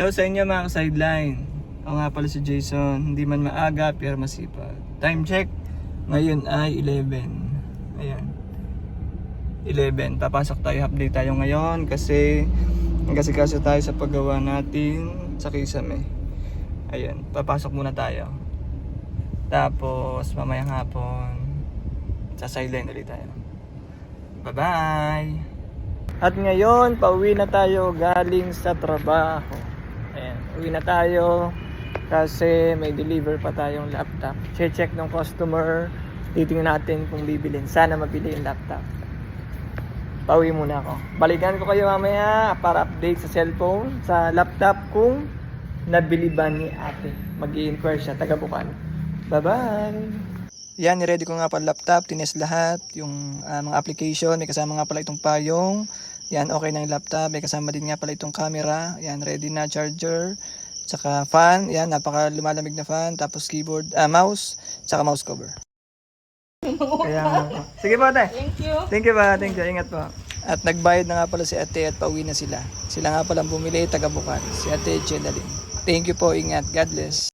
Hello sa inyo mga sideline. Ako nga pala si Jason. Hindi man maaga pero masipag. Time check. Ngayon ay 11. Ayan. 11. Papasok tayo. Update tayo ngayon kasi nagkasikaso tayo sa paggawa natin sa Kisame. Ayan. Papasok muna tayo. Tapos mamayang hapon sa sideline ulit tayo. Bye bye. At ngayon pauwi na tayo galing sa trabaho. Ayan, uwi na tayo kasi may deliver pa tayong laptop. Check ng customer, titingnan natin kung bibilin. Sana mabili yung laptop. Pauwi muna ako. Balikan ko kayo mamaya para update sa cellphone, sa laptop kung nabili ba ni ate. Mag-i-inquire siya, taga Bukal. Bye-bye! Yan, niready ko nga pala laptop, tines lahat, yung mga application, may kasama nga pala itong payong. Yan, okay na yung laptop, may kasama din nga pala itong camera. Yan, ready na charger, tsaka fan. Yan, napaka lumalamig na fan, tapos keyboard, mouse, tsaka mouse cover. Kaya, sige po ate. Thank you. Thank you ba, thank you, ingat po. At nagbayad na nga pala si ate at pauwi na sila. Sila nga palang bumili, taga Bukal, si ate Jenaline. Thank you po, ingat, God bless.